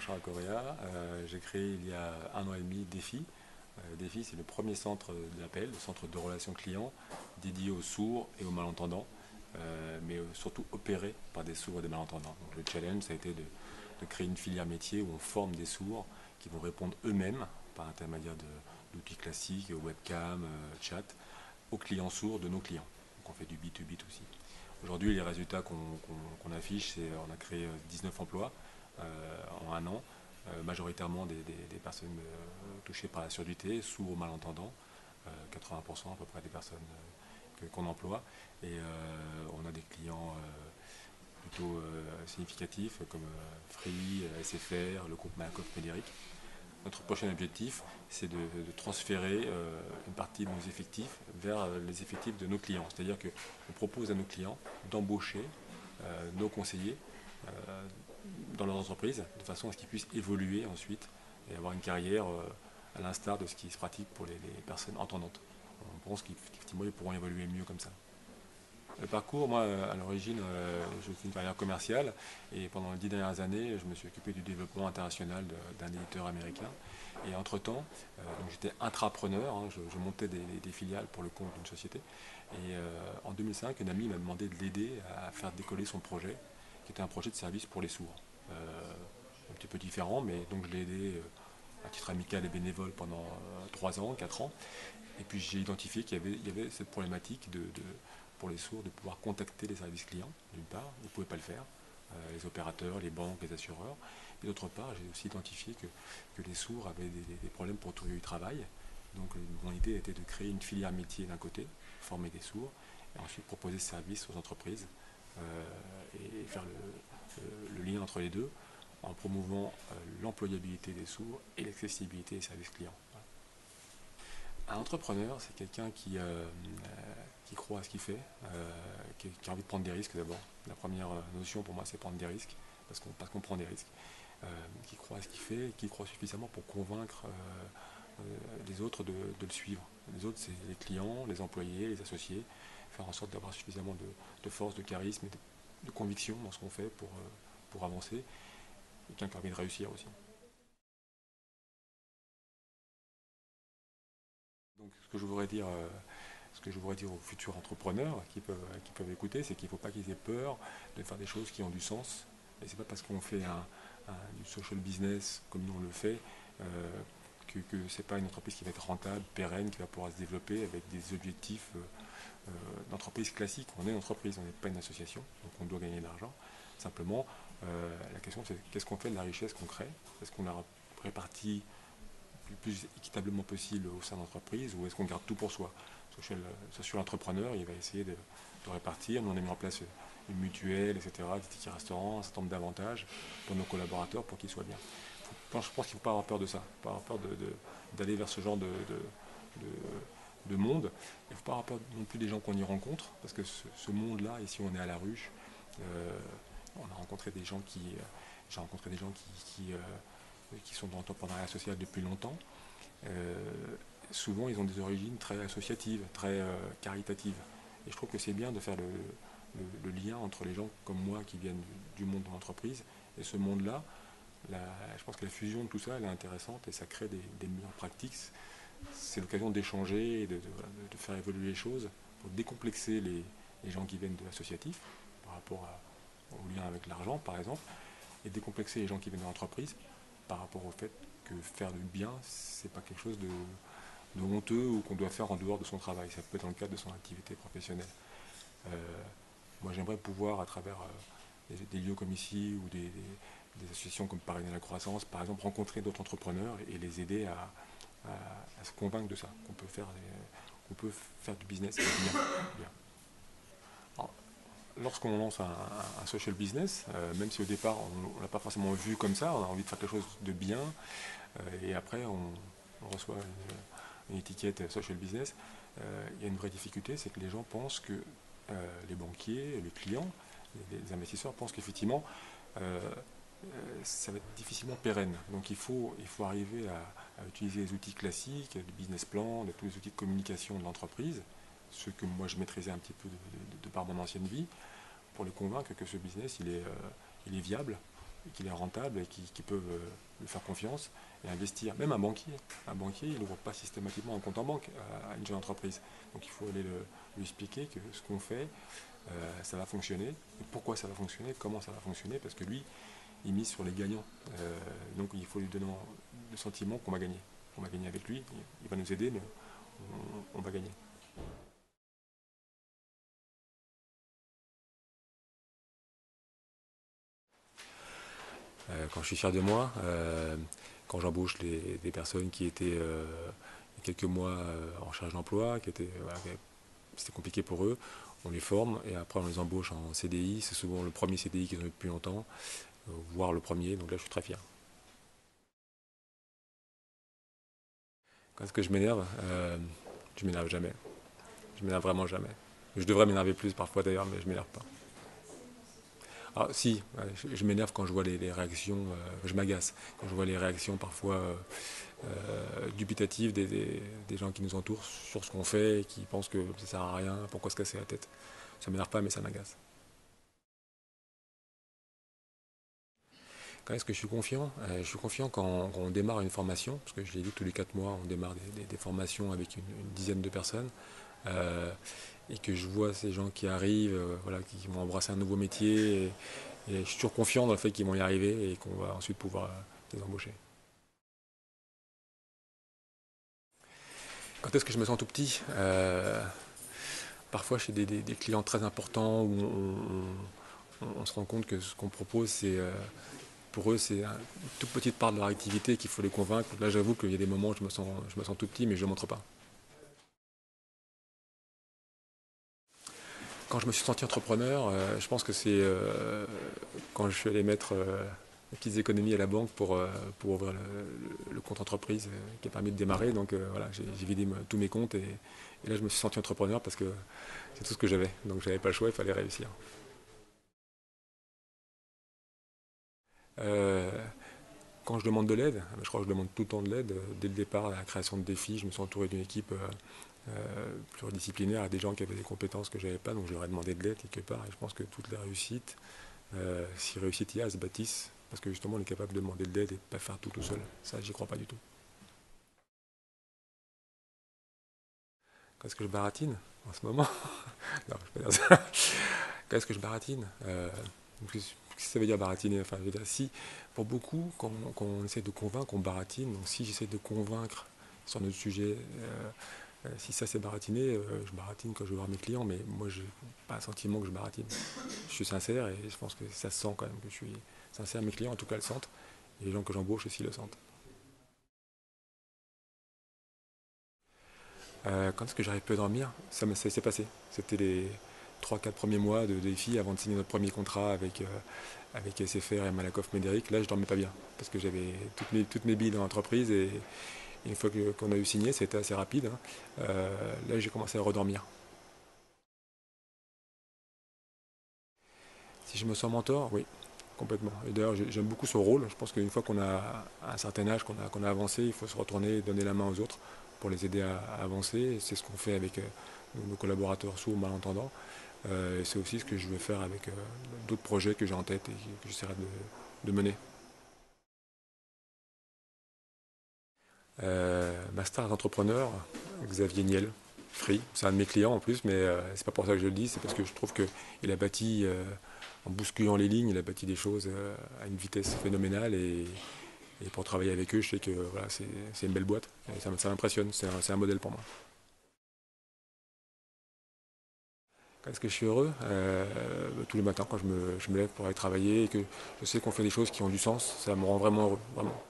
Bouchard Correa. J'ai créé il y a 1 an et demi Défi. Défi, c'est le premier centre d'appel, le centre de relations clients dédié aux sourds et aux malentendants, mais surtout opéré par des sourds et des malentendants. Donc, le challenge, ça a été de créer une filière métier où on forme des sourds qui vont répondre eux-mêmes, par intermédiaire d'outils classiques, webcam, chat, aux clients sourds de nos clients. Donc on fait du B2B aussi. Aujourd'hui, les résultats qu'on affiche, c'est on a créé 19 emplois en 1 an, majoritairement des personnes touchées par la surdité, sourds ou malentendants, 80% à peu près des personnes qu'on emploie. Et on a des clients plutôt significatifs comme Free, SFR, le groupe Malakoff Médéric. Notre prochain objectif, c'est de transférer une partie de nos effectifs vers les effectifs de nos clients. C'est-à-dire qu'on propose à nos clients d'embaucher nos conseillers dans leur entreprise, de façon à ce qu'ils puissent évoluer ensuite et avoir une carrière à l'instar de ce qui se pratique pour les personnes entendantes. On pense qu'effectivement, ils pourront évoluer mieux comme ça. Le parcours, moi, à l'origine, je fais une carrière commerciale et pendant les 10 dernières années, je me suis occupé du développement international d'un éditeur américain. Et entre-temps, j'étais intrapreneur, hein, je montais des filiales pour le compte d'une société. Et en 2005, une amie m'a demandé de l'aider à faire décoller son projet, qui était un projet de service pour les sourds. Un petit peu différent, mais donc je l'ai aidé à titre amical et bénévole pendant 3 ans, 4 ans. Et puis j'ai identifié qu'il y avait cette problématique pour les sourds de pouvoir contacter les services clients, d'une part, ils ne pouvaient pas le faire, les opérateurs, les banques, les assureurs. Et d'autre part, j'ai aussi identifié que les sourds avaient des problèmes pour trouver du travail. Donc mon idée était de créer une filière métier d'un côté, former des sourds, et ensuite proposer ce service aux entreprises et faire le lien entre les deux en promouvant l'employabilité des sourds et l'accessibilité des services clients. Voilà. Un entrepreneur, c'est quelqu'un qui croit à ce qu'il fait, qui a envie de prendre des risques d'abord. La première notion pour moi, c'est prendre des risques, parce qu'on prend des risques. Qui croit à ce qu'il fait, et qui croit suffisamment pour convaincre les autres de le suivre. Les autres, c'est les clients, les employés, les associés, faire en sorte d'avoir suffisamment de force, de charisme et de conviction dans ce qu'on fait pour avancer, et qui a envie de réussir aussi. Donc ce que je voudrais dire aux futurs entrepreneurs qui peuvent écouter, c'est qu'il ne faut pas qu'ils aient peur de faire des choses qui ont du sens. Et c'est pas parce qu'on fait du social business comme nous on le fait que c'est pas une entreprise qui va être rentable, pérenne, qui va pouvoir se développer avec des objectifs d'entreprise classique. On est une entreprise, on n'est pas une association, donc on doit gagner de l'argent. Simplement, la question c'est qu'est-ce qu'on fait de la richesse qu'on crée? Est-ce qu'on la répartit le plus équitablement possible au sein de l'entreprise ou est-ce qu'on garde tout pour soi? Sur l'entrepreneur, il va essayer de répartir. Nous, on a mis en place une mutuelle, etc., des tickets restaurants, un certain nombre d'avantages pour nos collaborateurs pour qu'ils soient bien. Je pense qu'il ne faut pas avoir peur de ça, pas avoir peur d'aller vers ce genre de monde. Il ne faut pas avoir peur non plus des gens qu'on y rencontre, parce que ce monde-là, ici on est à la ruche, on a rencontré des gens j'ai rencontré des gens qui sont dans l'entrepreneuriat social depuis longtemps. Euh, Souvent, ils ont des origines très associatives, très caritatives. Et je trouve que c'est bien de faire le lien entre les gens comme moi qui viennent du monde de l'entreprise et ce monde-là. Je pense que la fusion de tout ça, elle est intéressante et ça crée des meilleures pratiques. C'est l'occasion d'échanger et de faire évoluer les choses pour décomplexer les gens qui viennent de l'associatif par rapport au lien avec l'argent, par exemple, et décomplexer les gens qui viennent de l'entreprise par rapport au fait que faire du bien, c'est pas quelque chose de honteux ou qu'on doit faire en dehors de son travail. Ça peut être dans le cadre de son activité professionnelle. Euh, Moi, j'aimerais pouvoir, à travers des lieux comme ici ou des associations comme Parrainer la croissance, par exemple, rencontrer d'autres entrepreneurs et les aider à se convaincre de ça, qu'on peut faire du business et du bien. Bien. Alors, lorsqu'on lance un social business, même si au départ on ne l'a pas forcément vu comme ça, on a envie de faire quelque chose de bien, et après on reçoit une étiquette social business, il y a une vraie difficulté, c'est que les gens pensent que les banquiers, les clients, les investisseurs pensent qu'effectivement euh, ça va être difficilement pérenne. Donc il faut arriver à utiliser les outils classiques, le business plan, tous les outils de communication de l'entreprise, ceux que moi je maîtrisais un petit peu de par mon ancienne vie, pour les convaincre que ce business il est viable qu'il est rentable et qui peuvent lui faire confiance et investir. Même un banquier, il n'ouvre pas systématiquement un compte en banque à une jeune entreprise. Donc il faut aller lui expliquer que ce qu'on fait, ça va fonctionner. Et pourquoi ça va fonctionner, comment ça va fonctionner, parce que lui, il mise sur les gagnants. Donc il faut lui donner le sentiment qu'on va gagner. On va gagner avec lui, il va nous aider, mais on va gagner. Quand je suis fier de moi, quand j'embauche des personnes qui étaient il y a quelques mois en charge d'emploi, voilà, c'était compliqué pour eux, on les forme et après on les embauche en CDI. C'est souvent le premier CDI qu'ils ont eu depuis longtemps, voire le premier, donc là je suis très fier. Quand est-ce que je m'énerve je m'énerve jamais. Je m'énerve vraiment jamais. Je devrais m'énerver plus parfois d'ailleurs, mais je m'énerve pas. Ah si, ouais, je m'énerve quand je vois les réactions, je m'agace quand je vois les réactions parfois dubitatives des gens qui nous entourent sur ce qu'on fait et qui pensent que ça sert à rien, pourquoi se casser la tête. Ça m'énerve pas mais ça m'agace. Quand est-ce que je suis confiant Je suis confiant quand on démarre une formation, parce que je l'ai dit, tous les 4 mois on démarre des formations avec une dizaine de personnes. euh, et que je vois ces gens qui arrivent, voilà, qui vont embrasser un nouveau métier, et je suis toujours confiant dans le fait qu'ils vont y arriver et qu'on va ensuite pouvoir les embaucher. Quand est-ce que je me sens tout petit Parfois chez des clients très importants où on se rend compte que ce qu'on propose, pour eux, c'est une toute petite part de leur activité qu'il faut les convaincre. Là, j'avoue qu'il y a des moments où je me sens tout petit, mais je ne le montre pas. Quand je me suis senti entrepreneur, je pense que c'est quand je suis allé mettre des petites économies à la banque pour ouvrir le compte entreprise qui a permis de démarrer. Donc voilà, j'ai vidé tous mes comptes et là je me suis senti entrepreneur parce que c'est tout ce que j'avais. Donc j'avais pas le choix, il fallait réussir. Euh, Quand je demande de l'aide, je crois que je demande tout le temps de l'aide. Dès le départ, à la création de défis, je me suis entouré d'une équipe pluridisciplinaire, à des gens qui avaient des compétences que je n'avais pas, donc je leur ai demandé de l'aide quelque part. Et je pense que toutes les réussites, si réussite il y a, elles se bâtissent parce que justement on est capable de demander de l'aide et de ne pas faire tout seul. Ça, j'y crois pas du tout. Qu'est-ce que je baratine en ce moment? Non, je peux pas dire ça. Qu'est-ce que je baratine Qu'est-ce que ça veut dire baratiner? Enfin, je veux dire, si, pour beaucoup, quand on essaie de convaincre, on baratine. Donc si j'essaie de convaincre sur notre sujet, si ça c'est baratiner, je baratine quand je vais voir mes clients, mais moi je n'ai pas un sentiment que je baratine. Je suis sincère et je pense que ça se sent quand même que je suis sincère. Mes clients en tout cas le sentent et les gens que j'embauche aussi le sentent. Quand est-ce que j'arrive plus à dormir? Ça s'est passé. C'était les 3-4 premiers mois de défi avant de signer notre premier contrat avec SFR et Malakoff Médéric. Là, je dormais pas bien parce que j'avais toutes mes billes dans l'entreprise et une fois qu'on a eu signé, c'était assez rapide, hein. Là, j'ai commencé à redormir. Si je me sens mentor, oui, complètement. Et d'ailleurs, j'aime beaucoup ce rôle. Je pense qu'une fois qu'on a un certain âge, qu'on a avancé, il faut se retourner et donner la main aux autres pour les aider à avancer. Et c'est ce qu'on fait avec nos collaborateurs sourds malentendants. Et c'est aussi ce que je veux faire avec d'autres projets que j'ai en tête et que j'essaierai de mener. Ma star d'entrepreneur, Xavier Niel, Free. C'est un de mes clients en plus, mais c'est pas pour ça que je le dis, c'est parce que je trouve qu'il a bâti, en bousculant les lignes, il a bâti des choses à une vitesse phénoménale et pour travailler avec eux, je sais que voilà, c'est une belle boîte. Et ça m'impressionne, c'est un modèle pour moi. Est-ce que je suis heureux tous les matins quand je me lève pour aller travailler et que je sais qu'on fait des choses qui ont du sens, ça me rend vraiment heureux, vraiment.